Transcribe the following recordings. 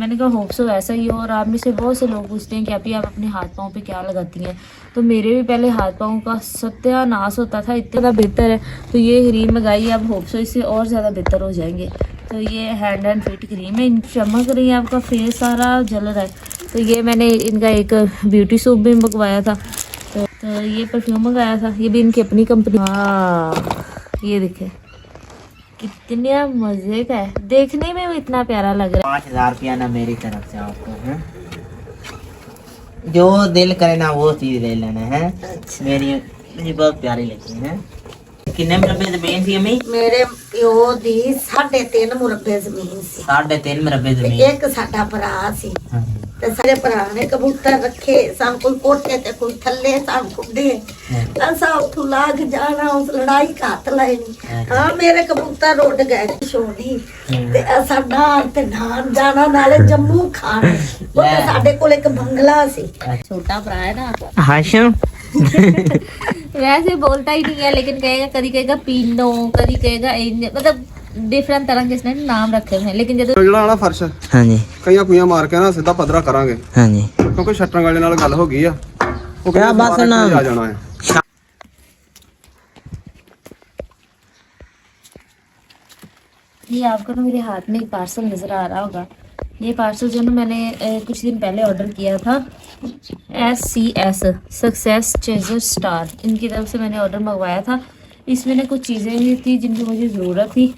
मैंने कहा hope so ऐसा ही हो। और आप में से बहुत से लोग पूछते हैं कि अभी आप अपने हाथ पाँव पे क्या लगाती हैं, तो मेरे भी पहले हाथ पाँव का सत्यानाश होता था, इतना ज़्यादा बेहतर है। तो ये क्रीम मंगाई, आप होप सो इससे और ज़्यादा बेहतर हो जाएंगे। तो ये हैंड एंड फिट क्रीम है, चमक रही है, आपका फेस सारा जल रहा है। तो ये मैंने इनका एक ब्यूटी सोप भी मंगवाया था, तो ये परफ्यूम मंगाया था, ये भी इनकी अपनी कंपनी। हाँ ये देखे कितना मजे का है, देखने में भी इतना प्यारा लग रहा है। 5,000 रुपया ना मेरी तरफ से आपको है, जो दिल करे ना वो चीज ले लेना है। अच्छा। मुझे बहुत प्यारी लगी है। कितने मुरब्बे जमीन थी अम्मी? मेरे ਪਿਓ ਦੀ 3.5 ਮੁਰੱਬੇ ਜ਼ਮੀਨ ਸੀ 3.5 मुरब्बे ਤੇ जमीन। ਇੱਕ ਸਾਡਾ ਭਰਾ ਸੀ ਤੇ ਸਾਰੇ ਭਰਾ ਨੇ ਕਬੂਤਰ ਰੱਖੇ ਸਨ, ਕੋਈ ਕੋਠੇ ਤੇ ਕੋਈ ਥੱਲੇ ਸਨ ਖੁੱਡੇ। ਅਸਾਂ ਉੱਥੋਂ ਲਾਗ ਜਾਣਾ, ਉਸ ਲੜਾਈ ਘੱਟ ਲੈਣੀ। ਹਾਂ ਮੇਰੇ ਕਬੂਤਰ ਉੱਡ ਗਏ ਛੋੜੀ ਤੇ ਅਸਾਂ ਨਾਨ ਤੇ ਨਾਨ ਜਾਣਾ, ਨਾਲੇ ਜੰਮੂ ਖਾਣ। ਉੱਥੇ ਸਾਡੇ ਕੋਲ ਇੱਕ ਬੰਗਲਾ ਸੀ। छोटा भरा है ना, हाशिम वैसे बोलता ही नहीं है, लेकिन कहेगा, कभी कहेगा पीनो, कभी कहेगा मतलब डिफरेंट तरह के इसने नाम रखे हुए हैं। लेकिन जब ਜਿਹੜਾ ਨਾ ਫਰਸ਼ हाँ जी ਕਈਆਂ ਕੁਈਆਂ ਮਾਰ ਕੇ ਨਾ ਸਿੱਧਾ ਪੱਧਰਾ ਕਰਾਂਗੇ, हाँ जी ਕਿਉਂਕਿ ਸ਼ਟਰਾਂ ਵਾਲੇ ਨਾਲ ਗੱਲ ਹੋ ਗਈ ਆ। ਉਹ ਕਿਆ ਕਹਿੰਦੇ ਬਸ ਸਮਾਨ ਨਾ- ਇੱਥੇ ਆ ਜਾਣਾ ਹੈ। ये आपको ना मेरे हाथ में एक पार्सल नज़र आ रहा होगा। ये पार्सल जो ना मैंने कुछ दिन पहले ऑर्डर किया था, SCS सक्सेस चेजर स्टार, इनकी तरफ से मैंने ऑर्डर मंगवाया था। इसमें ना कुछ चीज़ें भी थी जिनकी मुझे ज़रूरत थी,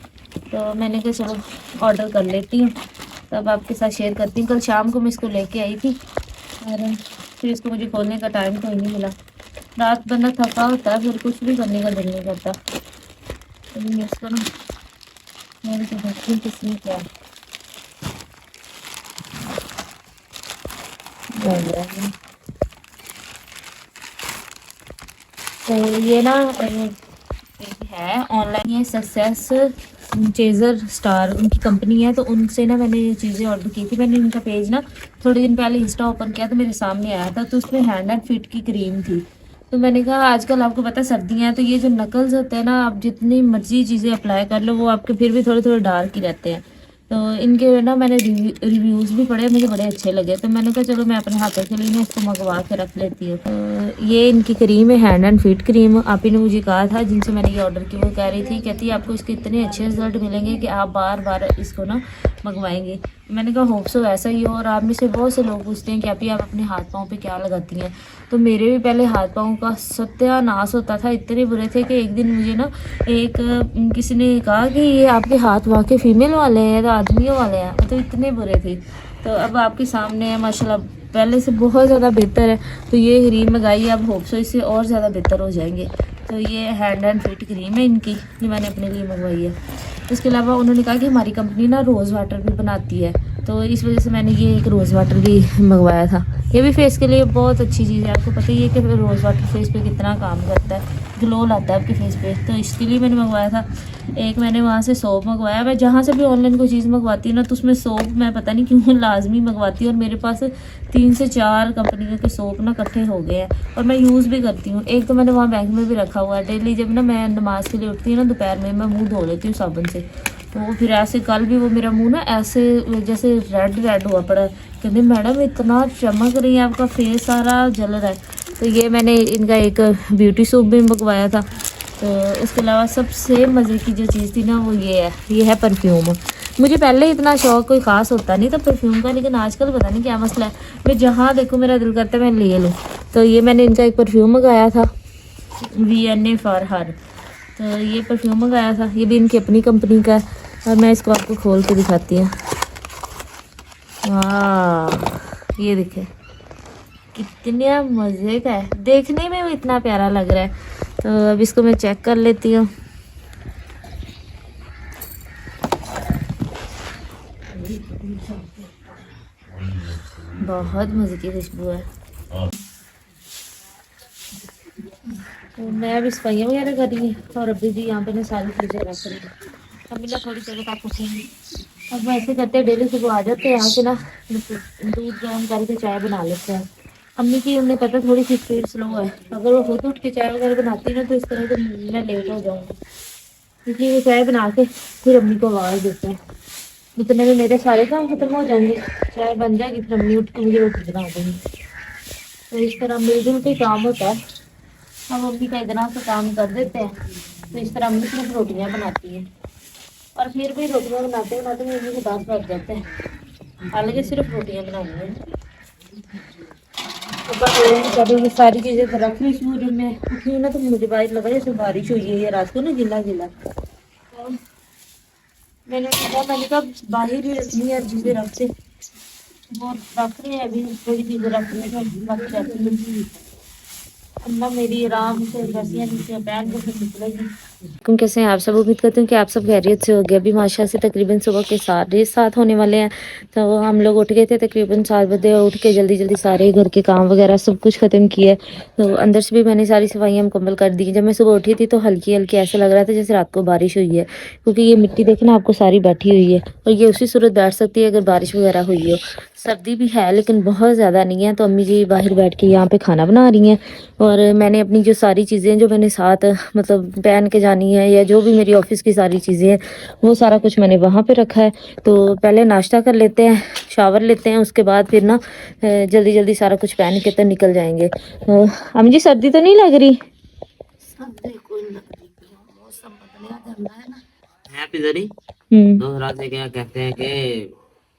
तो मैंने कहा चलो ऑर्डर कर लेती हूँ, तब आपके साथ शेयर करती हूँ। कल शाम को मैं इसको लेके आई थी और फिर इसको मुझे खोलने का टाइम तो ही नहीं मिला। रात बंदा थका होता है, फिर कुछ भी करने का दिल नहीं करता। तो मैं इसको ना मैंने तो देखती हूँ किसने क्या तो ये ना है ऑनलाइन, ये सक्सेस चेजर स्टार उनकी कंपनी है, तो उनसे ना मैंने ये चीज़ें ऑर्डर की थी। मैंने इनका पेज ना थोड़े दिन पहले इंस्टा ओपन किया तो मेरे सामने आया था, तो उसमें हैंड एंड फिट की क्रीम थी। तो मैंने कहा आजकल आपको पता है सर्दियाँ हैं, तो ये जो नकल्स होते हैं ना, आप जितनी मर्जी चीज़ें अप्लाई कर लो वो आपके फिर भी थोड़े थोड़े डार्क ही रहते हैं। तो इनके ना मैंने रिव्यूज़ भी पढ़े, मुझे बड़े अच्छे लगे, तो मैंने कहा चलो मैं अपने हाथों के लिए ना इसको मंगवा के रख लेती हूँ। तो ये इनकी क्रीम है, हैंड एंड फिट क्रीम। आप ही ने मुझे कहा था, जिनसे मैंने ये ऑर्डर की, वो कह रही थी, कहती है आपको इसके इतने अच्छे रिजल्ट मिलेंगे कि आप बार बार इसको ना मंगवाएंगे। मैंने कहा होप सो ऐसा ही हो। और आप में से बहुत से लोग पूछते हैं कि अभी आप अपने हाथ पाँव पे क्या लगाती हैं, तो मेरे भी पहले हाथ पाँव का सत्यानाश होता था, इतने बुरे थे कि एक दिन मुझे ना एक किसी ने कहा कि ये आपके हाथ वाकई फीमेल वाले हैं, तो आदमियों वाले हैं, तो इतने बुरे थे। तो अब आपके सामने है माशाल्लाह, पहले से बहुत ज़्यादा बेहतर है। तो ये क्रीम मंगाई, अब होप सो इससे और ज़्यादा बेहतर हो जाएंगे। तो ये हैंड एंड फिट क्रीम है इनकी, जो मैंने अपने लिए मंगवाई है। इसके अलावा उन्होंने कहा कि हमारी कंपनी ना रोज़ वाटर भी बनाती है, तो इस वजह से मैंने ये एक रोज़ वाटर भी मंगवाया था। ये भी फेस के लिए बहुत अच्छी चीज़ है, आपको पता ही है कि रोज़ वाटर फेस पे कितना काम करता है, ग्लो लाता है आपके फेस पे, तो इसके लिए मैंने मंगवाया था। एक मैंने वहाँ से सोप मंगवाया। मैं जहाँ से भी ऑनलाइन कोई चीज़ मंगवाती हूँ ना, तो उसमें सोप मैं पता नहीं क्यों लाजमी मंगवाती हूँ, और मेरे पास 3 से 4 कंपनियों के सोप ना इकट्ठे हो गए हैं, और मैं यूज़ भी करती हूँ। एक तो मैंने वहाँ बैंक में भी रखा हुआ है, डेली जब ना मैं नमाज के लिए उठती हूँ ना दोपहर में, मैं मुँह धो लेती हूँ साबुन से, तो फिर ऐसे कल भी वो मेरा मुंह ना ऐसे जैसे रेड हुआ पड़ा, कहते मैडम इतना चमक रही है, आपका फेस सारा जल रहा है। तो ये मैंने इनका एक ब्यूटी सोप भी मंगवाया था। तो इसके अलावा सबसे मज़े की जो चीज़ थी ना, वो ये है परफ्यूम। मुझे पहले इतना शौक कोई ख़ास होता नहीं था परफ्यूम का, लेकिन आजकल पता नहीं क्या मसला है, मैं जहाँ देखूँ मेरा दिल करता है मैं ले लूँ। तो ये मैंने इनका एक परफ्यूम मंगाया था, VNA फॉर हर, तो ये परफ्यूम मंगाया था, ये भी इनकी अपनी कंपनी का है। और मैं इसको आपको खोल के दिखाती हूँ। वाह ये देखें कितना मज़े का है, देखने में भी इतना प्यारा लग रहा है। तो अब इसको मैं चेक कर लेती हूँ। बहुत मज़े की खुशबू है। तो मैं अब सफाइयाँ वगैरह कर रही हूँ, और अभी भी यहाँ पे ना सारी चीज़ें रख रही हूँ। अभी ना थोड़ी देर तक पूछेंगी। अब ऐसे करते हैं, डेली सुबह आ जाते हैं यहाँ से ना, दूध गर्म करके चाय बना लेते हैं। अम्मी की उन्हें पता थोड़ी सी स्पीड स्लो है, अगर वो खुद उठ के चाय वगैरह बनाती ना, तो इस तरह से मैं लेट हो जाऊँगी, इसलिए वो चाय बना के फिर अम्मी को आवाज़ देते हैं। उतने में मेरे सारे काम खत्म हो जाएंगे, चाय बन जाएगी, फिर अम्मी उठ के मुझे रोटी बना देंगी। तो इस तरह मिलजुल के काम होता है। हम अम्मी का इतना सा काम कर देते हैं, तो इस तरह अम्मी सिर्फ रोटियां बनाती हैं। और फिर भी रोटियां बनाते बनाते मम्मी को 10 बज जाते हैं, हालांकि सिर्फ रोटियां बनानी है। तो बस कभी सारी चीज़ें तो रख ली। सूर्य में उठी हूँ ना तो मुझे बाहर लगा जैसे बारिश हुई है रात को ना, गिला गिला। तो मैंने कहा बाहर ही रखनी है चीज़ें रखते, वो रख रहे हैं अभी, थोड़ी चीज़ें रखने का बाकी रहती है। अम्मा मेरी आराम से रस्सियाँ नीचे पहन के फिर निकलेगी। कैसे हैं आप सब? उम्मीद करते हैं कि आप सब खैरियत से हो गए। अभी माशा से तकरीबन सुबह के 7:30 होने वाले हैं। तो हम लोग उठ गए थे तकरीबन 7 बजे, उठ के जल्दी जल्दी सारे घर के काम वगैरह सब कुछ ख़त्म किया। तो अंदर से भी मैंने सारी सफाइयाँ मुकम्मल कर दी। जब मैं सुबह उठी थी तो हल्की हल्की ऐसा लग रहा था जैसे रात को बारिश हुई है, क्योंकि ये मिट्टी देखना आपको सारी बैठी हुई है और ये उसी सूरत बैठ सकती है अगर बारिश वगैरह हुई हो। सर्दी भी है लेकिन बहुत ज़्यादा नहीं है। तो अम्मी जी बाहर बैठ के यहाँ पे खाना बना रही हैं और मैंने अपनी जो सारी चीज़ें जो मैंने साथ मतलब पहन के जानी है या जो भी मेरी ऑफिस की सारी चीज़ें हैं वो सारा कुछ मैंने वहाँ पे रखा है। तो पहले नाश्ता कर लेते हैं, शावर लेते हैं, उसके बाद फिर ना जल्दी जल्दी सारा कुछ पहन के तो निकल जाएंगे। अम्मी जी सर्दी तो नहीं लग रही? है पिजरी दूसरा से क्या कहते हैं कि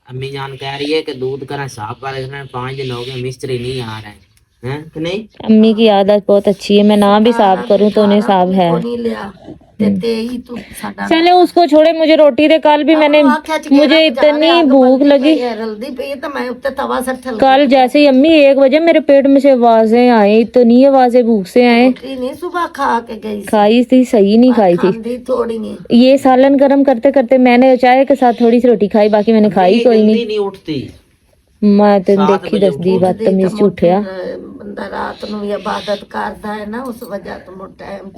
अम्मी जान कह रही है कि दूध करा साफ कर रहे हैं, 5 दिन हो गए मिस्त्री नहीं आ रहे हैं कि नहीं। अम्मी की आदत बहुत अच्छी है, मैं ना भी साफ करूं तो उन्हें साफ है। चले उसको छोड़े, मुझे रोटी दे। कल भी मैंने, मुझे इतनी भूख लगी कल, जैसे ही अम्मी 1 बजे मेरे पेट में से आवाजें आई, इतनी आवाजें भूख से आए। सुबह खा के गई खाई थी, सही नहीं खाई थी। थोड़ी ये सालन गरम करते करते मैंने चाय के साथ थोड़ी सी रोटी खाई, बाकी मैंने खाई कोई नहीं। उठती मैं तो देखी दसदी बदतमीज झूठिया। बंदा रात ਨੂੰ इबादत करता है ना, उस वजह तो मोटा टाइम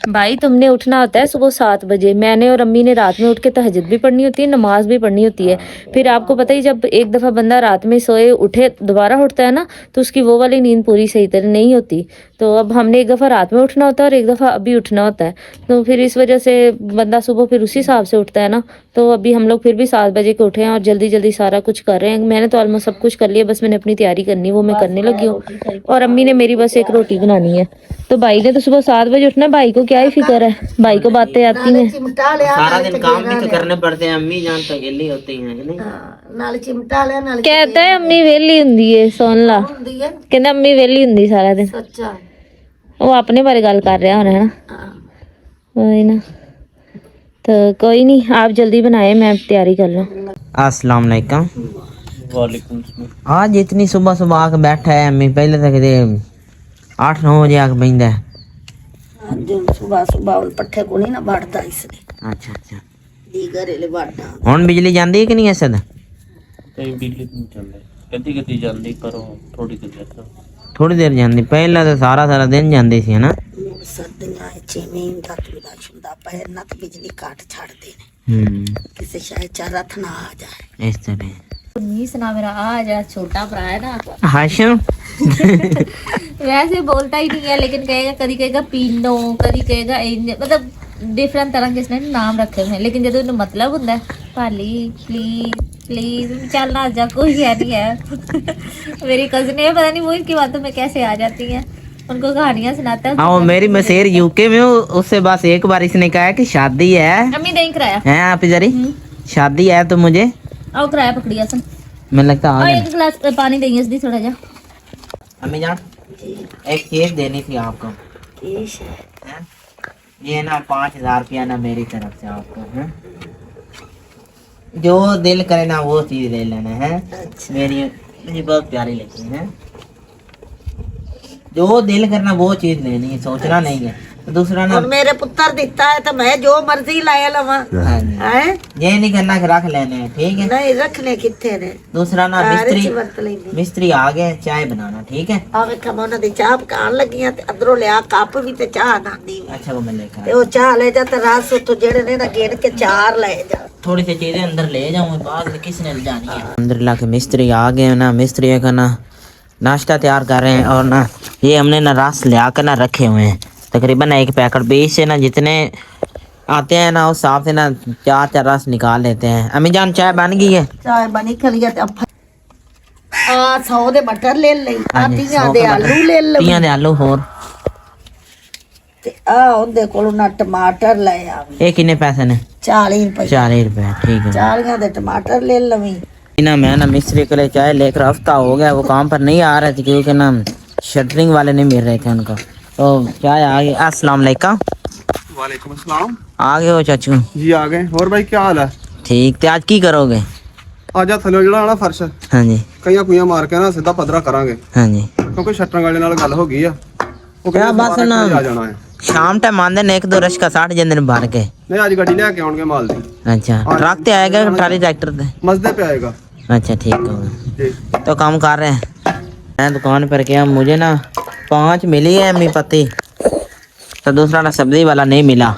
भाई तुमने उठना होता है सुबह 7 बजे। मैंने और अम्मी ने रात में उठ के तहज्जुद भी पढ़नी होती है, नमाज भी पढ़नी होती है। फिर आपको पता ही जब एक दफ़ा बंदा रात में सोए उठे दोबारा उठता है ना तो उसकी वो वाली नींद पूरी सही तरह नहीं होती। तो अब हमने एक दफ़ा रात में उठना होता है और एक दफ़ा अभी उठना होता है। तो फिर इस वजह से बंदा सुबह फिर उसी हिसाब से उठता है ना। तो अभी हम लोग फिर भी 7 बजे के उठे हैं और जल्दी जल्दी सारा कुछ कर रहे हैं। मैंने तो ऑलमोस्ट सब कुछ कर लिया, बस मैंने अपनी तैयारी करनी वो मैं करने लगी हूँ। और अम्मी ने मेरी बस एक रोटी बनानी है। तो भाई ने तो सुबह 7 बजे उठना है, भाई को क्या ही फिक्र है, भाई को बातें आती हैं। सारा दिन काम भी तो करने पड़ते हैं, अम्मी जान तो अकेली होती हैं कि नहीं। नाल चिमटा ले नाल कहता है अम्मी वेली हुंदी है, सुन ला, कहता अम्मी वेली हुंदी सारा दिन। सच्चा वो अपने बारे गल कर रहा होना है ना, वही ना। तो कोई नहीं, आप जल्दी बनाए, मैं तैयारी कर लूँ। अस्सलाम वालेकुम। आज इतनी सुबह सुबह आके बैठा है अम्मी, पहले तक 8-9 बजे आके बैठा है। जो सुबह सुबह उन पट्ठे को नहीं ना बढ़ता इसलिए। अच्छा अच्छा, दी घरेले बढ़ता हुन बिजली जांदी है कि नहीं असद? बिजली नहीं चल रही, कदी कदी जल्दी करो, थोड़ी देर थोड़ी देर जांदी, पहला तो सारा सारा दिन जांदी सी है ना। सर्दियां जमीन का चूल्हा छुंदा पैर ना तो बिजली काट छाड़ देने, किसी शायद चारत ना आ जाए इस तरह। नहीं सुना, मेरा आज छोटा भरा है ना हाशिम वैसे बोलता ही नहीं है, लेकिन कहेगा, कभी कहेगा पीनो, कभी कहेगा मतलब डिफरेंट तरह के इसने नाम रखे हुए हैं। लेकिन जब उन्हें मतलब होता है पाली प्लीज प्लीज चलना आ जा, कोई है नहीं है। मेरी कजन है, पता नहीं वो इनकी बातों में कैसे आ जाती हैं, उनको कहानियां सुनाता है। हाँ, मेरी मसेर यूके में, उससे बस एक बार इसने कहा कि शादी है, अम्मी नहीं कराया है आप जरी शादी है तो मुझे आओ कराया पकड़िया सन। मैं लगता आ गया। एक गिलास पानी देंगे इसदी थोड़ा जा। अम्मी जान एक चीज देनी थी आपको। है? ये ना 5000 रुपया ना मेरी तरफ से आपको है, जो दिल करे ना वो चीज ले लेना है। अच्छा। मेरी मुझे बहुत प्यारी लगती है, जो दिल करना वो चीज लेनी है, सोचना नहीं है। तो दूसरा ना और मेरे पुत्र दिखता है तो मैं जो मर्जी लाया लवा है, ये नहीं करना कि रख लेने हैं, ठीक है? नहीं रखने किथे ने। दूसरा ना वरत लेंगे। मिस्त्री आ गए, चाय बनाना, ठीक है? आवे खमोना दी चाह पकान लगी ते अदरों लिया कप भी ते चाह नानी अच्छा वो मैं लेकर ते वो चाह ले जा ते रस तो जेड़े ने ना गिन के 4 ले जा। थोड़ी सी चीजें अंदर ले जाऊँ, बाद में किसने ले जानी है। अंदर ला के मिस्त्री आ गए ना, मिस्त्री का ना नाश्ता तैयार कर रहे हैं। और ना ये हमने ना रस ले आकर ना रखे हुए हैं, तकरीबन 1 पैकेट 20 से ना जितने आते हैं ना उस हिसाब से ना चार चार रस निकाल लेते हैं। अम्मी जान चाय बन गई है? चाय बनी खलिया ते अब आ 100 दे मटर ले लई, आ हाँ जी, 30 100 दे के आलू ले लई, 30 दे आलू होर ते आ ओदे कोलों ना टमाटर ले आ। ये कितने पैसे ने? 40 रुपए। 40 रुपए, ठीक है। 40 दे टमाटर ले लवी। ना मैं ना मिस्त्री के लिए चाय लेकर हफ्ता हो गया, वो काम पर नहीं आ रहे थे क्योंकि ना शटरिंग वाले नहीं मिल रहे थे उनको, तो चाय आ गई। अस्सलाम वालेकुम। वालेकुम अस्सलाम। आ गए हो चाचू? जी आ गए। और भाई क्या हाल है? ठीक, ते आज की करोगे? ਆਜਾ ਥੱਲੇ ਜਿਹੜਾ ਨਾ ਫਰਸ਼ हाँ जी, ਕਈਆਂ ਕੁਈਆਂ ਮਾਰ ਕੇ ਨਾ ਸਿੱਧਾ ਪੱਧਰਾ ਕਰਾਂਗੇ, हाँ जी। ਕਿਉਂਕਿ ਸ਼ਟਰਿੰਗ ਵਾਲੇ ਨਾਲ ਗੱਲ ਹੋ ਗਈ ਆ। ਉਹ ਕਿਆ ਕਹਿੰਦੇ ਬਸ 12 ਨਾ- ਵਜੇ ਆ ਜਾਣਾ ਹੈ। शाम टाइम आंदे ने एक दो रश का 60 जन दिन भर के। ਨਹੀਂ ਅੱਜ ਗੱਡੀ ਲੈ ਕੇ ਆਉਣਗੇ ਮਾਲ ਦੀ। अच्छा, ट्रक ते आएगा ट्राली ट्रैक्टर ते? ਮਸਦੇ पे आएगा। अच्छा ठीक है। जी तो काम कर रहे हैं। मैं दुकान पर गया, मुझे ना 5 मिली है अम्मी पत्ती, तो दूसरा ना सब्जी वाला नहीं मिला।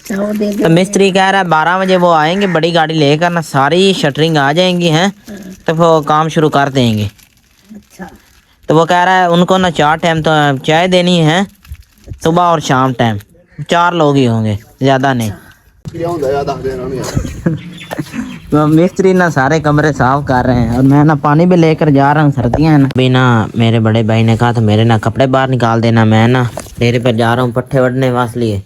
चाहो दे तो मिस्त्री कह रहा है 12 बजे वो आएंगे, बड़ी गाड़ी लेकर ना सारी शटरिंग आ जाएंगी हैं, तो वो काम शुरू कर देंगे। अच्छा तो वो कह रहा है उनको ना 4 टाइम तो चाय देनी है, सुबह और शाम टाइम। 4 लोग ही होंगे, ज़्यादा नहीं। ਕੀ ਹੁੰਦਾ ਯਾਰ ਦੱਸ ਦੇ ਇਹਨਾਂ ਨੂੰ ਯਾਰ। तो मिस्त्री ना सारे कमरे साफ कर रहे हैं और मैं ना पानी भी लेकर जा रहा हूँ, सर्दियाँ हैं ना। अभी ना मेरे बड़े भाई ने कहा था मेरे ना कपड़े बाहर निकाल देना, मैं ना डेरे पर जा रहा हूँ पट्ठे वढ़ने वास्ते लिए।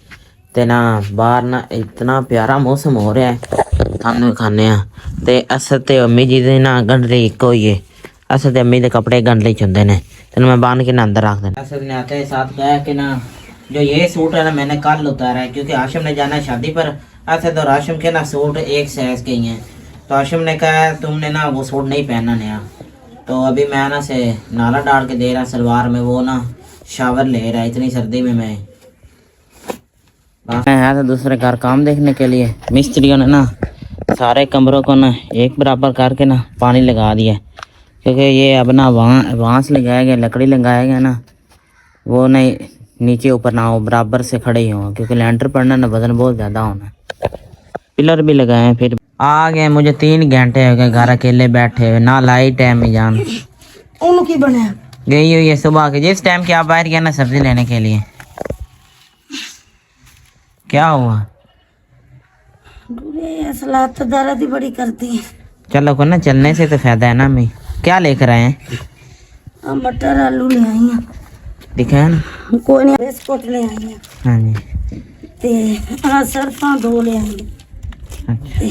ते ना बाहर ना इतना प्यारा मौसम हो रहा है, थानू खाने ते असर ते अम्मी जी दे ना गंढली इको ही है। असर ते अम्मी दे कपड़े गंढली च हुंदे ने, तेन मैं बांध के ना अंदर रख देना। असर ने आते साथ कहा कि ना जो ये सूट है ना मैंने कल उतारा है, क्योंकि आशिम ने जाना है शादी पर। असद और आशिम के ना सूट एक साइज के ही हैं, तो आशिम ने कहा तुमने ना वो सूट नहीं पहनना नया। तो अभी मैं ना से नाला डाल के दे रहा सलवार में, वो ना शावर ले रहा है इतनी सर्दी में। मैं आया था दूसरे घर काम देखने के लिए। मिस्त्रियों ने ना सारे कमरों को ना एक बराबर करके ना पानी लगा दिया, क्योंकि ये अब ना बांस लगाया गया, लकड़ी लगाया गया ना, वो नहीं नीचे ऊपर ना हो, बराबर से खड़े ही हों, क्योंकि लेंटर पड़ना ना वजन बहुत ज़्यादा होना। पिलर भी लगाए हैं। फिर आ गए, मुझे 3 घंटे हो गए घर अकेले बैठे हुए, ना लाइट है। मैं जान उन की बने गई हुई है सुबह के, जिस टाइम के आप बाहर गए ना सब्जी लेने के लिए। क्या हुआ? सलाद तो दर्द ही बड़ी करती है। चलो को ना चलने से तो फायदा है ना। मैं क्या लेकर आए हैं? मटर आलू ले आई हैं। दिखाया ना? कोई नहीं, बिस्कुट ले आई हैं हाँ जी। ते सरफा 2 ले आई हैं। अच्छा,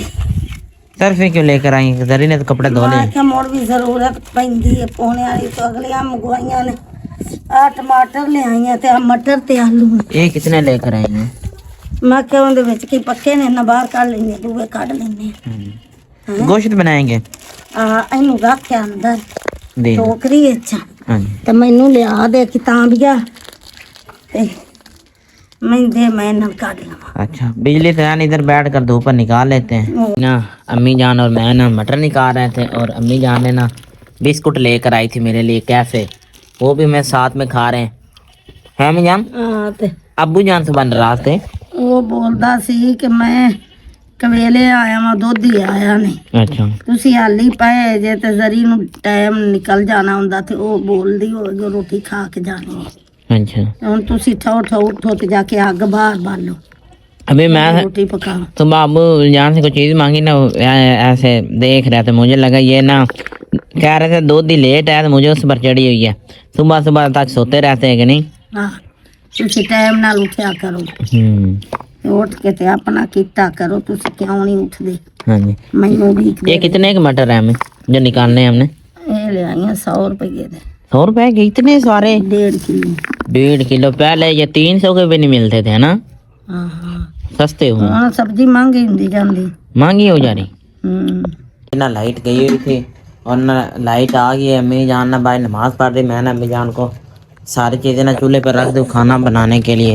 सरफे क्यों लेकर आई? जरी ने तो कपड़े धो मैं ले। क्या मोड़ भी जरूरत पैंदी है पौने वाली, तो अगलियां मंगवाइयां ने। आ टमाटर ले आई हैं ते आ मटर ते आलू। ये कितने लेकर आई हैं? मैं क्या उनके विच की पक्के ने ना बाहर काढ़ लेने, दूए काढ़ लेने। गोश्त बनाएंगे? इनू रख के अंदर दे दो। टोकरी अच्छा हाँ जी। ते मैनू लिया दे किताबिया ते मैं दे मैं ना काढ़ लवा। अच्छा, बिजली तो है नहीं, इधर बैठ कर धूप पर निकाल लेते हैं ना। अम्मी जान और मैं ना मटर निकाल रहे थे, और अम्मी जान ने ना बिस्कुट लेकर आई थी मेरे लिए कैफे, वो भी मैं साथ में खा रहे हैं। है अम्मी जान? ते अब्बू जान से बन रहा थे। वो बोलदा सी कि मैं कवेले आया वां, दुध ही आया नहीं। अच्छा, ਤੁਸੀਂ ਹਾਲੀ ਪਏ ਜੇ ਤੇ ਜ਼ਰੀ ਨੂੰ ਟਾਈਮ ਨਿਕਲ ਜਾਣਾ ਹੁੰਦਾ ਤੇ ਉਹ ਬੋਲਦੀ ਹੋਵੇਗੀ ਰੋਟੀ ਖਾ ਕੇ ਜਾਣੀ ਹੈ। अच्छा। ਹੁਣ ਤੁਸੀਂ ਠੋ ਠੋ ਉੱਠੋ ਤੇ ਜਾ ਕੇ ਅੱਗ ਬਾਹਰ ਬਾਲੋ, अभी मैं रोटी पकाओ। सुबह अब्बू जान से कुछ चीज़ मांगी ना, ऐसे देख रहे थे, मुझे लगा ये ना कह रहे थे दूध ही लेट है, तो मुझे उस पर चढ़ी हुई है। सुबह सुबह तक सोते रहते हैं कि नहीं? ਹਾਂ ਤੁਸੀਂ ਟਾਈਮ ਨਾਲ ਉੱਠਿਆ ਕਰੋ, ਤੇ ਉੱਠ ਕੇ ਤੇ ਆਪਣਾ ਕੀਤਾ ਕਰੋ। ਤੁਸੀਂ ਕਿਉਂ ਨਹੀਂ ਉੱਠਦੇ? हाँ जी। ਮੈਨੂੰ ਵੀ ये कितने के मटर है हमें जो निकालने हैं हमने? ਇਹ ਲਿਆਈਆਂ 100 रुपए ਦੇ 100 रुपए के इतने सारे? 1.5 किलो। 1.5 किलो। पहले ये 300 के भी नहीं मिलते थे ना, ਹਾਂ ਹਾਂ सस्ते हुए। ਹੁਣ ਸਬਜ਼ੀ ਮਹਿੰਗੀ ਹੁੰਦੀ ਜਾਂਦੀ। महंगी हो जा रही। ਹੂੰ ना लाइट गई हुई थी और ना लाइट आ गई है। अम्मी जान ना भाई नमाज पढ़ रही, मैं ना अम्मी जान को सारी चीज़ें ना चूल्हे पर रख दूँ खाना बनाने के लिए,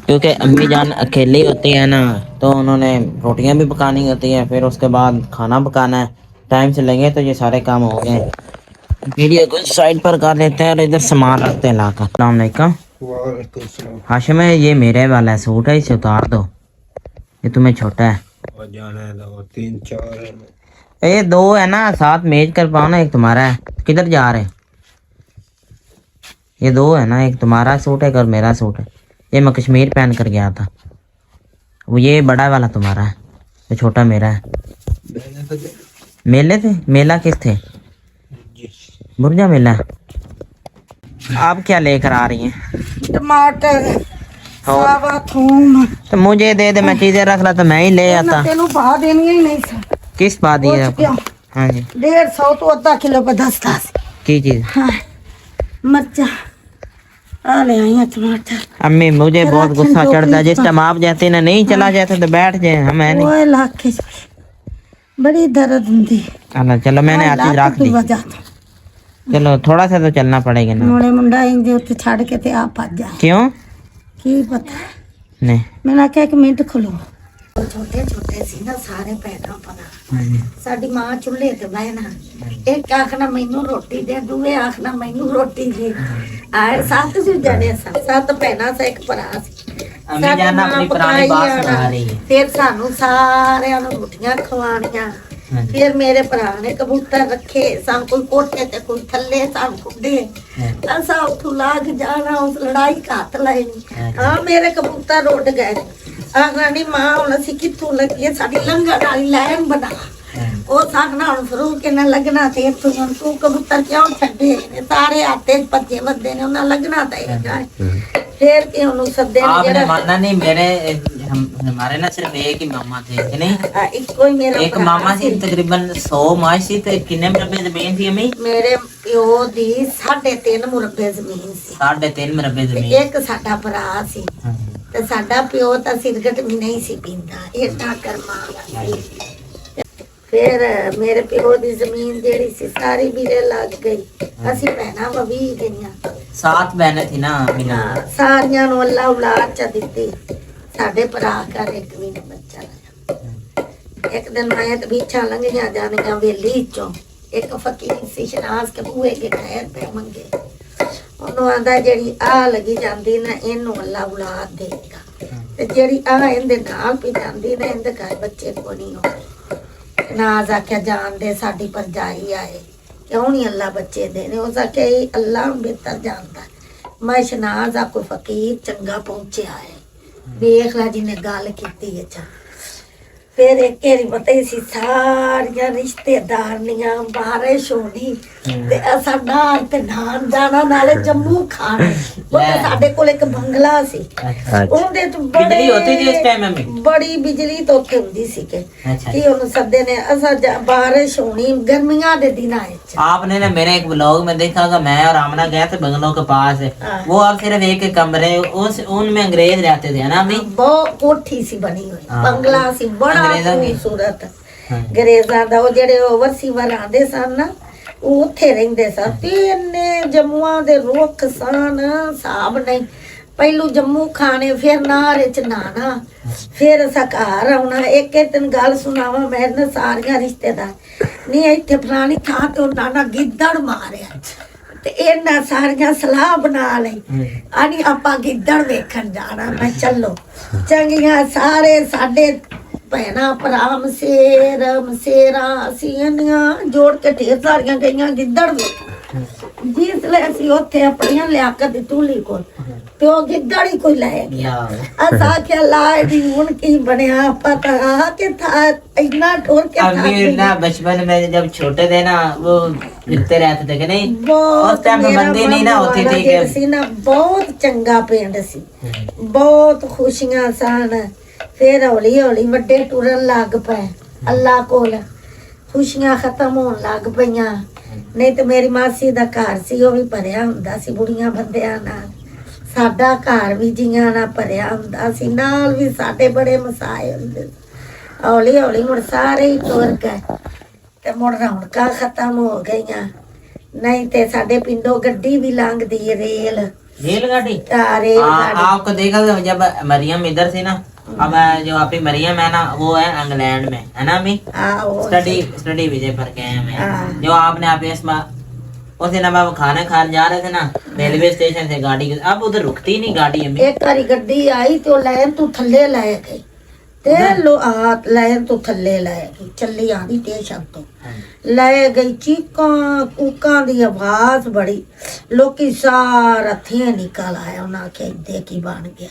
क्योंकि अम्मी जान अकेली होती है ना, तो उन्होंने रोटियां भी पकानी होती हैं, फिर उसके बाद खाना पकाना है। टाइम से लेंगे तो ये सारे काम हो गए। वीडियो को साइड पर कर देते हैं और इधर सामान रखते हैं लाकर। अस्सलाम वालेकुम। हाशिम है, ये मेरे वाला है सूट है, इसे उतार दो, ये तुम्हें छोटा है। ये 2 है ना, साथ मेज कर पाओ ना। एक तुम्हारा है, किधर जा रहे? ये 2 है ना, एक तुम्हारा सूट है और मेरा सूट है। ये मैं कश्मीर पहन कर गया था, वो ये बड़ा वाला तुम्हारा है, ये छोटा मेरा है। मेले थे, मेला किस थे? बुरजा मेला। आप क्या लेकर आ रही हैं? टमाटर, और? सावा थूम। तो मुझे दे दे, मैं चीजें रख ला तो मैं ही ले आता। तेनू पा देनी ही नहीं सी। किस बात दी है कुछ क्यों? हाँ जी 150 तो आधा किलो पे 10 की चीज? हाँ मर्चा आ ले आई हैं टमाटर। अम्मी मुझे बहुत राशन गुस्सा टोकरी चढ़ता है, जिस पर। टाइम आप जाते ना नहीं चला जाते तो बैठ जाए हम है नहीं। ओए लाके बड़ी दर्द हुंदी। अल्लाह चलो मैंने हाँ, हर चीज लाके रख दी। वजह तो। चलो थोड़ा सा तो चलना पड़ेगा ना। मोड़े मुंडा इंदे उत्ते छड़ के ते आप भज जाए क्यों? की पता। नहीं मैंने आख्या एक मिनट खलो। छोटे छोटे सी ना सारे पैदा पना साडी मां चुल्हे ते बहना एक आखना मैनू रोटी दे दूए आखना मैनू रोटी दे आए 7 जने सत भैणा से एक भरा सी अम्मी जान अपनी पुरानी बात सुना रही है। फिर सानू सारिਆਂ ਨੂੰ ਰੋਟੀਆਂ ਖਵਾਣੀਆਂ फिर मेरे भरा ने कबूतर रखे सन कोई कोठे ते कोई थल्ले सन खुदे असा उठू लाग जाना उस लड़ाई घात लेनी हाँ मेरे कबूतर उड़ गए आखना नी मां हुण असीं कित्थों लगिए साडी लंघण वाली लाइन बना ਉਹ ਸਾਖਣਾ ਹੁਣ ਫਰੂਕ ਕੇ ਨਾ ਲੱਗਣਾ ਤੇ ਇੱਥੋਂ ਹੁਣ ਤੂੰ ਕਬੂਤਰ ਕਿਉਂ ਛੱਡੇ ਨੇ ਸਾਰੇ ਆਤੇ ਭੱਜੇ ਵੱਧੇ ਨੇ ਉਹਨਾਂ ਲੱਗਣਾ ਤਾਂ ਹੈਗਾ फिर के ਉਹਨੂੰ ਸੱਦੇ ਨੇ आपने मानना नहीं मेरे हमारे ना सिर्फ एक ही मामा थे कि नहीं? ਇੱਕੋ ਹੀ ਮੇਰਾ एक मामा सी तकरीबन 100 माश सी ते किन्ने मरबे जमीन थी अम्मी? ਮੇਰੇ ਪਿਓ ਦੀ 3.5 ਮੁਰੱਬੇ ਜ਼ਮੀਨ ਸੀ 3.5 मरबे ਤੇ जमीन। ਇੱਕ ਸਾਡਾ ਭਰਾ ਸੀ ਤੇ ਸਾਡਾ ਪਿਓ ਤਾਂ ਸਿਰਗਟ ਵੀ ਨਹੀਂ ਸੀ ਪੀਂਦਾ ਏਡਾ ਕਰਮਾ ਵਾਲਾ ਸੀ ਫਿਰ ਮੇਰੇ ਪਿਓ ਦੀ ਜ਼ਮੀਨ ਜਿਹੜੀ ਸੀ ਸਾਰੀ ਵੀਰੇ ਲੱਗ ਗਈ ਅਸੀਂ ਭੈਣਾਂ ਵਵੀ ਗਈਆਂ 7 बहनें थी ना अम्मी? ਹਾਂ, ਸਾਰੀਆਂ ਨੂੰ ਅੱਲਾ ਔਲਾਦ ਚ ਦਿੱਤੀ ਸਾਡੇ ਭਰਾ ਘਰ ਇੱਕ ਵੀ ਨਹੀਂ ਬੱਚਾ ਲਾਇਆ ਇੱਕ ਦਿਨ ਮੈਂ ਤੇ ਵਿਛਾਂ ਲੰਘੀਆਂ ਜਾਣੀਆਂ ਵੇਲੀ ਚੋਂ ਇੱਕ ਫਕੀਰ ਸੀ ਸ਼ਨਾਸ ਕੇ ਬੂਹੇ ਕੇ ਖੈਰ ਪੈ ਮੰਗੇ ਉਹਨੂੰ ਆਂਦਾ ਜਿਹੜੀ ਆ ਲੱਗੀ ਜਾਂਦੀ ਨਾ ਇਹਨੂੰ ਅੱਲਾ ਔਲਾਦ ਦੇਗਾ ਤੇ ਜਿਹੜੀ ਆ ਇਹਦੇ ਨਾਲ ਪੀ ਜਾਂਦੀ ਨਾ ਇਹਦੇ ਘਰ ਬੱਚੇ ਕੋ ਨਹੀਂ ਹੋ ਨਾਜ਼ ਆਖਿਆ ਜਾਣਦੇ ਸਾਡੀ ਪਰਜਾਈ ਆਏ ਕਿਉਂ ਨਹੀਂ ਅੱਲਾ ਬੱਚੇ ਦੇਣੇ ਉਸ ਆਖਿਆ ਇਹ ਅੱਲਾ ਬਿਹਤਰ ਜਾਣਦਾ ਮੈਂ ਸ਼ਨਾਜ਼ ਆ ਕੋਈ ਫਕੀਰ ਚੰਗਾ ਪਹੁੰਚਿਆ ਹੈ ਵੇਖ ਲੈ ਜਿਹਨੇ ਗੱਲ ਕੀਤੀ ਅੱਛਾ ਫਿਰ ਇੱਕ ਏਰੀ ਪਤਾ ਹੀ ਸੀ ਸਾਰੀਆਂ ਰਿਸ਼ਤੇਦਾਰਨੀਆਂ ਬਾਰਿਸ਼ ਹੋਣੀ ਤੇ ਅਸਾਂ ਨਾਲ ਤੇ ਨਾਨ ਜਾਣਾ ਨਾਲੇ ਜੰਮੂ ਖਾਣੇ ਉੱਥੇ ਸਾਡੇ ਕੋਲ ਇੱਕ ਬੰਗਲਾ ਸੀ ਉਹਦੇ ਚ बिजली होती थी उस टाइम अम्मी? ਬੜੀ ਬਿਜਲੀ ਤਾਂ ਉੱਥੇ ਹੁੰਦੀ ਸੀ ਕਿ अच्छा ਕੀ ਉਹਨੂੰ ਸੱਦੇ ਨੇ ਅਸਾਂ ਬਾਰਿਸ਼ ਹੋਣੀ ਗਰਮੀਆਂ ਦੇ ਦਿਨਾਂ ਵਿੱਚ आपने ना मेरे एक ब्लॉग में देखा कि मैं और आमना गए थे बंगलों के पास। हाँ। वो अब सिर्फ एक कमरे उस उनमें अंग्रेज रहते थे है ना अम्मी? ਬਹੁਤ ਕੋਠੀ ਸੀ ਬਣੀ ਹੋਈ ਹਾਂ। ਬੰਗਲਾ ਸੀ ਬੜਾ ਅੰਗਰੇਜ਼ਾਂ ਦੀ। ਖੂਬਸੂਰਤ ਹਾਂ। ਅੰਗਰੇਜ਼ਾਂ ਦਾ ਉਹ ਜਿਹੜੇ ਓਵਰਸੀਵਰ ਆਂਦੇ ਸਨ ਨਾ ਉਹ ਉੱਥੇ ਰਹਿੰਦੇ ਸਨ ਤੇ ਇੰਨੇ ਜੰਮੂਆਂ ਦੇ ਰੁੱਖ ਸਨ ਹਿਸਾਬ ਨਹੀਂ ਪਹਿਲੂ ਜੰਮੂ ਖਾਣੇ ਫਿਰ ਨਾਰ ਚ ਨਾਣਾ ਫਿਰ ਅਸਾਂ ਘਰ ਆਉਣਾ ਇੱਕ ਇੱਕ ਦਿਨ ਗੱਲ ਸੁਣਾਵਾਂ ਮੈਂ ਨਾ ਸਾਰੀਆਂ ਰਿਸ਼ਤੇਦਾਰ ਨਹੀਂ ਇੱਥੇ ਫਲਾਣੀ ਥਾਂ ਤੇ ਉਹ ਨਾਨਾ ਗਿੱਦੜ ਮਾਰਿਆ ਤੇ ਇਹਨਾਂ ਸਾਰੀਆਂ ਸਲਾਹ ਬਣਾ ਲਈ ਆਨੀ ਆਪਾਂ ਗਿੱਦੜ ਵੇਖਣ ਜਾਣਾ ਮੈਂ ਚੱਲੋ ਚੰਗੀਆਂ ਸਾਰੇ ਸਾਡੇ ਭੈਣਾਂ ਭਰਾ ਮਸੇਰਾ ਅਸੀਂ ਇੰਨੀਆਂ ਜੋੜ ਕੇ ਢੇਰ ਸਾਰੀਆਂ ਗਈਆਂ ਗਿੱਦੜ ਵੇਖਣ ਜਿਸ ਲਈ ਅਸੀਂ ਉੱਥੇ ਆਪਣੀਆਂ ਲਿਆਕਤ ਦੀ ਟੂਲੀ ਕੋਲ ਤੇ ਉਹ ਗਿੱਦੜ ਹੀ ਕੋਈ ਲੈ ਗਿਆ ਅਸਾਂ ਆਖਿਆ ਲਾ ਦੀ ਹੁਣ ਕੀ ਬਣਿਆ ਪਤਾ ਕਿ ਥਾ ਇੰਨਾ ਠੋਰ ਕੇ अभी ना बचपन में जब छोटे थे ना वो लिखते रहते थे कि नहीं? ਬਹੁਤ उस टाइम ਮੇਰਾ पाबंदी नहीं ना ਮਨ होती ਵਾਲਾ थी ਜਿਹੜਾ कि ਸੀ ਨਾ ਬਹੁਤ ਚੰਗਾ ਪਿੰਡ ਸੀ ਬਹੁਤ ਖੁਸ਼ੀਆਂ ਸਨ ਫਿਰ ਹੌਲੀ ਹੌਲੀ ਵੱਡੇ ਟੁਰਨ ਲੱਗ ਪਏ ਅੱਲਾ ਕੋਲ ਖੁਸ਼ੀਆਂ ਖਤਮ ਹੋਣ ਲੱਗ ਪਈਆਂ ਨਹੀਂ ਤੇ ਮੇਰੀ ਮਾਸੀ ਦਾ ਘਰ ਸੀ ਉਹ ਵੀ ਭਰਿਆ ਹੁੰਦਾ ਸੀ ਬੁੜੀਆਂ ਬੰਦਿਆਂ ਨਾਲ ਸਾਡਾ ਘਰ ਵੀ ਜੀਆਂ ਨਾਲ ਭਰਿਆ ਹੁੰਦਾ ਸੀ ਨਾਲ ਵੀ ਸਾਡੇ ਬੜੇ ਮਸਾਏ ਹੁੰਦੇ ਸੀ ਹੌਲੀ ਹੌਲੀ ਹੁਣ ਸਾਰੇ ਹੀ ਟੁਰ ਗਏ ਤੇ ਮੁੜ ਰੌਣਕਾਂ ਖਤਮ ਹੋ ਗਈਆਂ ਨਹੀਂ ਤੇ ਸਾਡੇ ਪਿੰਡੋਂ ਗੱਡੀ ਵੀ ਲੰਘਦੀ ਹੈ ਰੇਲ रेलगाड़ी? ਰੇਲ ਗਾੜੀ आपको देखा था जब मरियम इधर थी ना? अब जो आपकी मरियम है ना वो है इंग्लैंड में है ना अम्मी? ਆਹੋ स्टडी विजय पर गए हैं मैं। हाँ। जो आपने आप इसमें उस दिन अब खाना खाने जा रहे थे ना रेलवे स्टेशन से गाड़ी अब उधर रुकती ही नहीं गाड़ी अम्मी। ਇੱਕ ਵਾਰੀ ਗੱਡੀ ਆਈ ਤੇ ਉਹ ਲੈਣ ਤੋਂ ਥੱਲੇ ਲੈ ਗਈ ਤੇ ਲੋ ਆ ਲੈਣ ਤੋਂ ਥੱਲੇ ਲੈ ਗਈ ਚੱਲੀ ਆਂਦੀ ਸਟੇਸ਼ਨ ਤੋਂ ਲੈ ਗਈ ਚੀਕਾਂ ਕੂਕਾਂ ਦੀ ਆਵਾਜ਼ ਬੜੀ ਲੋਕੀ ਸਾਰਾ ਥੇ ਨਿਕਲ ਆਇਆ ਉਹਨਾਂ ਕੇ ਦੇਖੀ ਬਣ ਗਿਆ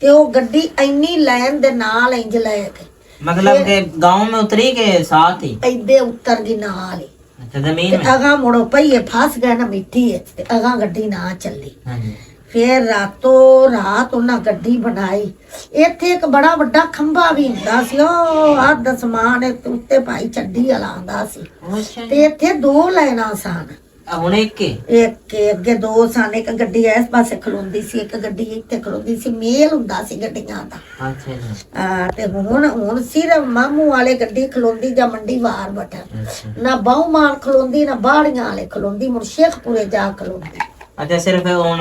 ਤੇ ਉਹ ਗੱਡੀ ਇੰਨੀ ਲਾਈਨ ਦੇ ਨਾਲ ਇੰਜ ਲੈ ਕੇ मतलब के गांव में उतरी के साथ ही? ਐਦੇ ਉੱਤਰ ਗਈ ਨਾਲ ਹੀ अच्छा जमीन ਤੇ में? ਅਗਾ ਮੁੜੋ ਪਈਏ ਫਸ ਗਏ ਨਾ ਮਿੱਟੀ ਵਿੱਚ ਤੇ ਅਗਾ ਗੱਡੀ ਨਾ ਚੱਲੀ। हाँ जी। ਫਿਰ ਰਾਤੋਂ ਰਾਤ ਉਹਨਾਂ ਗੱਡੀ ਬਣਾਈ। ਇੱਥੇ ਇੱਕ ਬੜਾ ਵੱਡਾ ਖੰਭਾ ਵੀ ਹੁੰਦਾ ਸੀ, ਉਹ ਅੱਧ ਸਮਾਨ ਉੱਤੇ ਭਾਈ ਚੱਡੀ ਹਲਾਉਂਦਾ ਸੀ। अच्छा ਤੇ ਇੱਥੇ 2 ਲਾਈਨਾਂ ਸਨ, ਹੁਣ ਇੱਕ ਕੇ ਇੱਕ ਅੱਗੇ 2 ਸਨ। ਇੱਕ ਗੱਡੀ ਇਸ ਪਾਸੇ ਖਲੋਂਦੀ ਸੀ, ਇੱਕ ਗੱਡੀ ਇੱਥੇ ਖਲੋਂਦੀ ਸੀ, ਮੇਲ ਹੁੰਦਾ ਸੀ ਗੱਡੀਆਂ ਦਾ। अच्छा जी। ਤੇ ਹੁਣ ਸਿਰਫ ਮਾਮੂ ਵਾਲੇ ਗੱਡੀ ਖਲੋਂਦੀ ਜਾਂ ਮੰਡੀ ਵਾਰ ਬਟਨ, ਨਾ ਬਹੁਮਾਨ ਖਲੋਂਦੀ ਨਾ ਬਾੜੀਆਂ ਵਾਲੇ ਖਲੋਂਦੀ, ਮੁੜ ਸ਼ੇਖਪੁਰੇ ਜਾ ਖਲੋਂਦੀ। अच्छा सिर्फ ਹੁਣ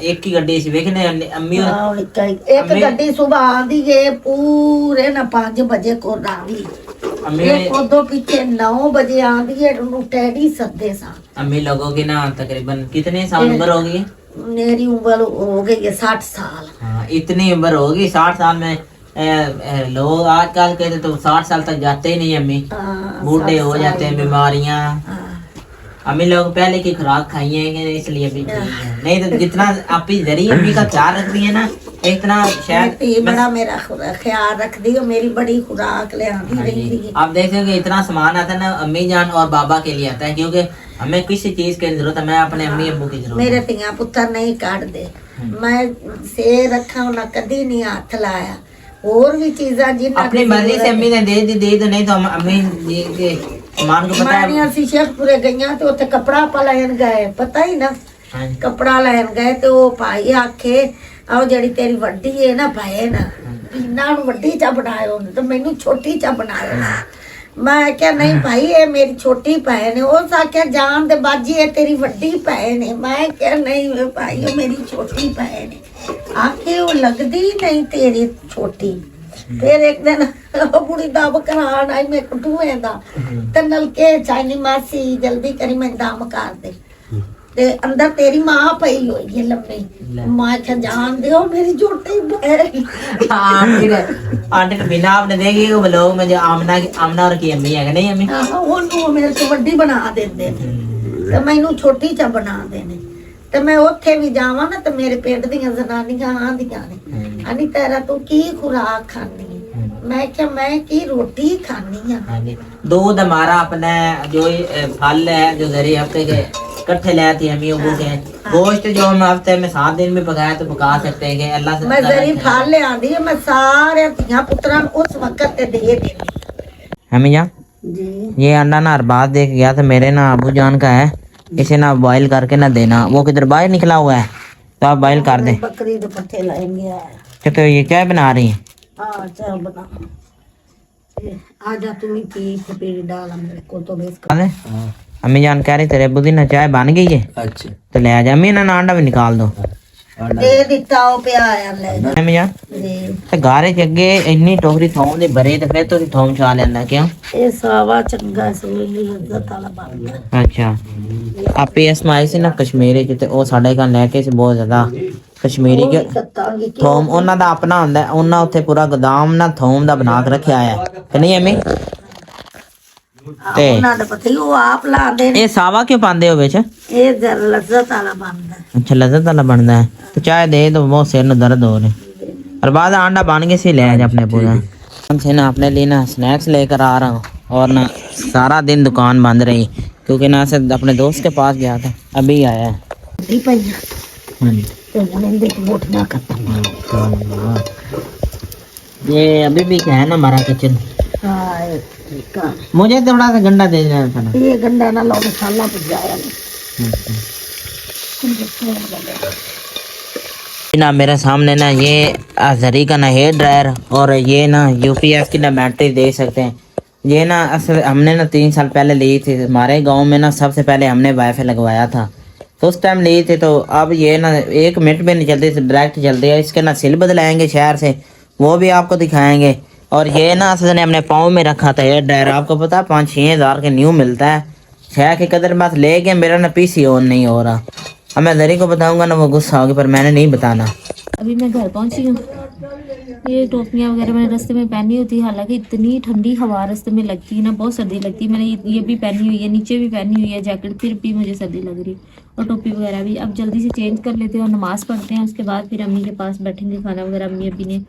ਇੱਕ ਹੀ ਗੱਡੀ ਸੀ ਵੇਖਨੇ ਅੰਮੀ ਆਹ ਇੱਕ ਗੱਡੀ ਸੁਬਾਹ ਆਂਦੀ ਏ ਪੂਰੇ ਨਾ 5 ਵਜੇ ਕੋਲ ਆਂਦੀ। अम्मी ਇਹ ਉਦੋਂ ਪਿੱਛੇ 9 ਵਜੇ ਆਂਦੀ ਏ, ਉਹਨੂੰ ਟੈਡੀ ਸੱਦੇ ਸਾਂ। अम्मी लोगों की ना तकरीबन कितने साल उम्र होगी? ਮੇਰੀ उम्र हो गई है 60 साल। हाँ इतनी उम्र होगी 60 साल में लोग आजकल के तो 60 साल तक जाते ही नहीं अम्मी, बूढ़े हो जाते हैं, बीमारियां। अम्मी लोग पहले की खुराक खाई है कि इसलिए भी ठीक है। नहीं तो जितना आप ही जरिए अम्मी का ख्याल रखती है ना इतना शायद बड़ा मेरा ख्याल रख दी, मेरी बड़ी खुराक ले आती रहती है। आप देखते हो कि इतना सामान आता है ना अम्मी जान और बाबा के लिए आता है, क्योंकि हमें किसी चीज की जरूरत है, मैं अपने अम्मी अब्बू की जरूरत मेरे तिया पुत्र नहीं काट दे, मैं से रखा ना कदी नहीं हाथ लाया। और भी चीजा जिन्ना अपनी मर्जी से अम्मी ने दे दी तो नहीं तो हम अम्मी जी के सामान को पता है। ਅਸੀਂ ਸ਼ੇਖਪੁਰੇ ਗਈਆਂ ਤੇ ਉੱਥੇ ਕਪੜਾ ਪਾ ਲੈਣ ਗਏ, ਪਤਾ ਹੀ ਨਾ हाँ जी। ਕਪੜਾ ਲੈਣ ਗਏ ਤੇ ਉਹ ਭਾਈ ਆਖੇ ਆਹ ਜਿਹੜੀ ਤੇਰੀ ਵੱਡੀ ਹੈ ਨਾ ਭਾਏ ਨਾ ਇਹਨਾਂ ਨੂੰ ਵੱਡੀ ਚਾ ਬਣਾਇਓ ਤੇ ਮੈਨੂੰ ਛੋਟੀ ਚਾ ਬਣਾਇਓ। ਮੈਂ ਕਿਹਾ ਨਹੀਂ ਭਾਈ ਇਹ ਮੇਰੀ ਛੋਟੀ ਭੈਣ ਹੈ। ਉਸ ਆਖਿਆ ਜਾਨ ਦੇ ਬਾਜੀ ਇਹ ਤੇਰੀ ਵੱਡੀ ਭੈਣ ਹੈ। ਮੈਂ ਕਿਹਾ ਨਹੀਂ ਭਾਈ ਇਹ ਮੇਰੀ ਛੋਟੀ ਭੈਣ ਹੈ। ਆਖੇ ਉਹ ਲੱਗਦੀ ਨਹੀਂ ਤੇਰੀ ਛੋਟੀ। फिर एक दिन बुढ़ी दम करान आई मैं कटूए दा ते नलके चाइनी मासी जल्दी करी मैं दम कर दे ते अंदर तेरी मां पई होई है लम्बी। मां क्या जान दियो मेरी छोटी बहन। आंटी ने बिना आपने देखी वो लोग में जो आमना और की अम्मी है कि नहीं अम्मी? ਉਹਨੂੰ ਮੇਰੇ ਤੋਂ ਵੱਡੀ ਬਣਾ ਦਿੰਦੇ ਨੇ ਤੇ ਮੈਨੂੰ ਛੋਟੀ ਚਾ ਬਣਾਉਂਦੇ ਨੇ। ਤੇ ਮੈਂ ਉੱਥੇ ਵੀ ਜਾਵਾਂ ਨਾ ਤੇ ਮੇਰੇ ਪਿੰਡ ਦੀਆਂ ਜ਼ਨਾਨੀਆਂ ਆਂਦੀਆਂ ਨੇ ਅਨੀ ਤੇਰਾ ਤੂੰ ਕੀ ਖੁਰਾਕ ਖਾਣੀ ਹੈ। ਮੈਂ ਕਿਹਾ मैं की रोटी खानी है। दूध हमारा अपना जो फल है जो जरिए हफ्ते के इकट्ठे ले आती है अम्मी अबू के। गोश्त जो हम हफ्ते में 7 दिन में पकाए तो पका सकते हैं कि अल्लाह से। मैं जरी फल ले आंदी है मैं सारे धिया पुत्रां उस वक्त ते दे देनी। अम्मी जान जी ये अंडा ना अरबाज दे के गया था मेरे ना अबू जान का है, इसे ना बॉईल करके ना देना, वो किधर बाहर निकला हुआ है तो आप बॉईल कर दे। बकरी दे पट्टे लाएंगे। तो ये क्या बना रही है? हाँ चल बना आजा तुम्हें की खपीरी डाला मेरे को तो बेस कर। अम्मी जान कह रही तेरे अबू दी ना चाय बन गई है। अच्छा तो ले आ जा अम्मी ना अंडा भी निकाल दो। दे दिता ओ पे आया ले जा। अम्मी जान जी ते गारे च अगे इन्नी टोकरी थोम दे भरे ते फिर तुसी थोम छा लेंदा क्यों? ये सावा चंगा सुनी लज्जत वाला बन। अच्छा आपे इसमाई से ना कश्मीरी च ते ओ साडे घर लेके से बहुत ज्यादा कश्मीरी के थोम ਉਹਨਾਂ ਦਾ ਆਪਣਾ ਹੁੰਦਾ, ਉਹਨਾਂ ਉੱਥੇ ਪੂਰਾ ਗੋਦਾਮ ਨਾ ਥੋਮ ਦਾ ਬਣਾ ਕੇ ਰੱਖਿਆ ਆ ਕਿ ਨਹੀਂ ਅਮੀ? ਤੇ ਉਹਨਾਂ ਦਾ ਪਤਾ ਹੀ ਉਹ ਆਪ ਲਾਉਂਦੇ ਨੇ। ਇਹ ਸਾਵਾ ਕਿਉਂ ਪਾਉਂਦੇ ਹੋ ਵਿੱਚ? ਇਹ ਜ਼ਰ ਲਜ਼ਤ ਵਾਲਾ ਬਣਦਾ। अच्छा लज्जत वाला बनता है तो चाय दे तो बहुत सिर में दर्द हो रहे। और बाद अंडा बन के से ले जा अपने पूरा से ना अपने लिए ना स्नैक्स लेकर आ रहा हूँ और ना सारा दिन दुकान बंद रही क्योंकि ना से अपने दोस्त के पास गया था, अभी आया है। हाँ जी ये अभी भी क्या है ना हमारा किचन। मुझे थोड़ा सा गंडा दे देना था ना। ये गंडा ना लो मसाला पिजाया ना मेरे सामने ना ये जरी का ना हेयर ड्रायर और ये ना यूपीएस की ना बैटरी देख सकते हैं। ये ना असल हमने ना 3 साल पहले ली थी, हमारे गांव में ना सबसे पहले हमने वाईफाई लगवाया था तो उस टाइम ली थी। तो अब ये ना 1 मिनट भी नहीं चलती, डायरेक्ट चलती है। इसके ना सिल बदलाएंगे शहर से, वो भी आपको दिखाएंगे। और ये ना असल ने अपने पाँव में रखा था हेयर ड्रायर, आपको पता है 5-6 हज़ार के न्यू मिलता है। 6 की कदर बात ले गए, मेरा ना पीसी ऑन नहीं हो रहा। अब मैं दरी को बताऊंगा ना वो गुस्सा होगी, पर मैंने नहीं बताना। अभी मैं घर पहुंची हूँ ये टोपियाँ वगैरह मैंने रास्ते में पहनी होती है, हालांकि इतनी ठंडी हवा रास्ते में लगती है ना, बहुत सर्दी लगती है। मैंने ये भी पहनी हुई है, नीचे भी पहनी हुई है जैकेट, फिर भी मुझे सर्दी लग रही है। और टोपी वगैरह भी। अब जल्दी से चेंज कर लेते हैं और नमाज़ पढ़ते हैं, उसके बाद फिर अम्मी के पास बैठेंगे। खाना वगैरह अम्मी अभी ने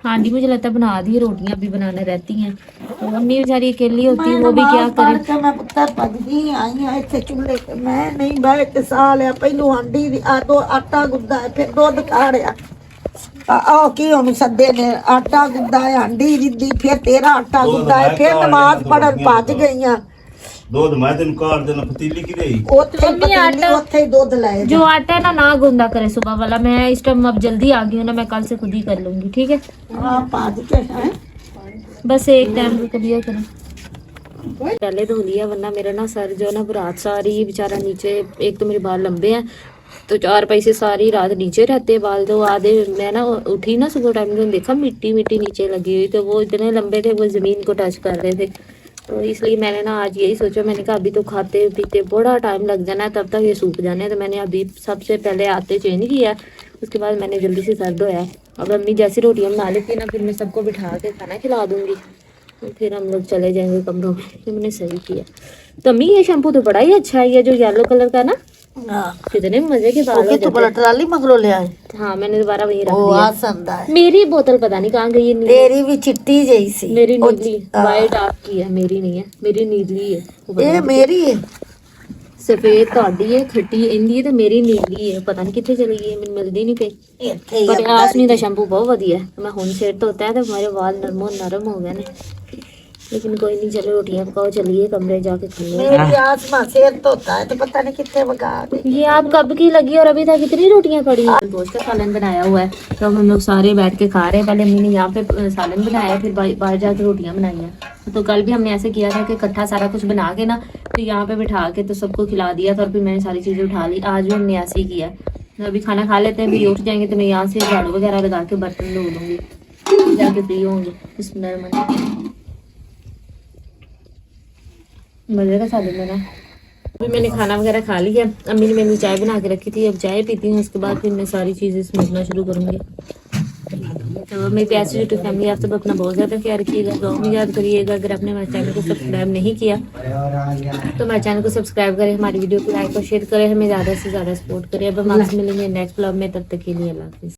हांडी मुझे लगता है बना दी है, रोटियां भी बनाने रहती हैं। तो अम्मी बेचारी अकेली होती है, वो भी क्या करे। के मैं पुत्तर भजदी आई हां इत्थे चुल्हे ते, मैं नहीं बैठ के सा लिया। पहलू हांडी दी दो आटा गुद्दा है, फिर दुध काढ़िया। आओ की ओनु सद्दे ने आटा गुद्दा है, हांडी रिद्दी, फिर तेरा आटा गुद्दा है, फिर नमाज पढ़न भज गईयां। दूध मैं तेन काट देना पतीली की रही ओथे पतीली ओथे ही दूध लाए। जो आटा है ना गूंदा करे सुबह वाला। मैं इस टाइम अब जल्दी आ गई हूँ ना, मैं कल से खुद ही कर लूंगी, ठीक है। हां भज के हैं बस एक टाइम रुक लिया करें, पहले धो लिया, वरना मेरा ना सर जो ना रात सारी बेचारा नीचे, एक तो मेरे बाल लंबे हैं तो 4 पैसे सारी रात नीचे रहते बाल। तो आधे मैं ना उठी ना सुबह टाइम में, देखा मिट्टी मिट्टी नीचे लगी हुई, तो वो इतने लंबे थे वो ज़मीन को टच कर रहे थे। तो इसलिए मैंने ना आज यही सोचा, मैंने कहा अभी तो खाते पीते बड़ा टाइम लग जाना है, तब तक ये सूख जाने। तो मैंने अभी सबसे पहले आते चेंज किया, उसके बाद मैंने जल्दी से सर धोया। अब अम्मी जैसी रोटियां बना लेती ना, फिर मैं सबको बिठा के खाना खिला दूंगी, तो फिर हम लोग चले जाएंगे कमरों में। ये मैंने सही किया। तो अम्मी ये शैम्पू तो बड़ा ही अच्छा है, ये जो येलो कलर का ना, कितने मजे के बाल हो तो बड़ा ट्राली मगरो ले आए। हाँ मैंने दोबारा वही रख ओ दिया। आसंदा है। मेरी बोतल पता नहीं कहाँ गई है। तेरी भी चिट्टी जैसी। मेरी नीली वाइट आपकी है, मेरी नहीं है, मेरी नीली है। वो ये मेरी है। सफेद ਤੁਹਾਡੀ है, खट्टी इंदी है, तो मेरी नीली है। पता नहीं कितने चली गई है, मैंने मिलदी नहीं पई। ਇੱਥੇ ਹੀ पर आसमी का शैम्पू बहुत ਵਧੀਆ है। मैं हुन सिर धोता है तो मेरे वाल नरम हो गए ने। लेकिन कोई नहीं, चलो रोटियां पकाओ, चलिए कमरे जाके खाने। मेरी आसमा सिर धोता है तो पता नहीं कितने बगा दे। ये आप कब की लगी और अभी तक कितनी रोटियां पड़ी हैं। गोश्त का सालन बनाया हुआ है, तो हम लोग सारे बैठ के खा रहे हैं। पहले अम्मी ने यहाँ पे सालन बनाया, फिर बाहर जाके रोटियां बनाई हैं। तो कल भी हमने ऐसे किया था कि इकट्ठा सारा कुछ बना के ना, तो यहाँ पे बिठा के तो सबको खिला दिया था, और फिर मैंने सारी चीज़ें उठा ली। आज भी हमने ऐसे ही किया। तो अभी खाना खा लेते हैं, फिर उठ जाएंगे तो मैं यहाँ से झाड़ू वगैरह लगा के बर्तन धो लूँगी, जाके फ्री होंगे। बिस्मिल्लाह। मजे का सालन बना। अभी मैंने खाना वगैरह खा लिया। अम्मी ने मेरी चाय बना के रखी थी, अब चाय पीती हूँ, उसके बाद फिर मैं सारी चीज़ें समझना शुरू करूँगी। तो मेरी प्यासी यूट्यूब फैमिली, आप सब अपना बहुत ज़्यादा ख्याल रखिएगा, दुआ में याद करिएगा। अगर आपने हमारे चैनल को सब्सक्राइब नहीं किया तो हमारे चैनल को सब्सक्राइब करें, हमारी वीडियो को लाइक और शेयर करें, हमें ज़्यादा से ज़्यादा सपोर्ट करें। अब हम आपसे मिलेंगे नेक्स्ट ब्लॉग में, तब तक के लिए अल्लाह हाफिज़।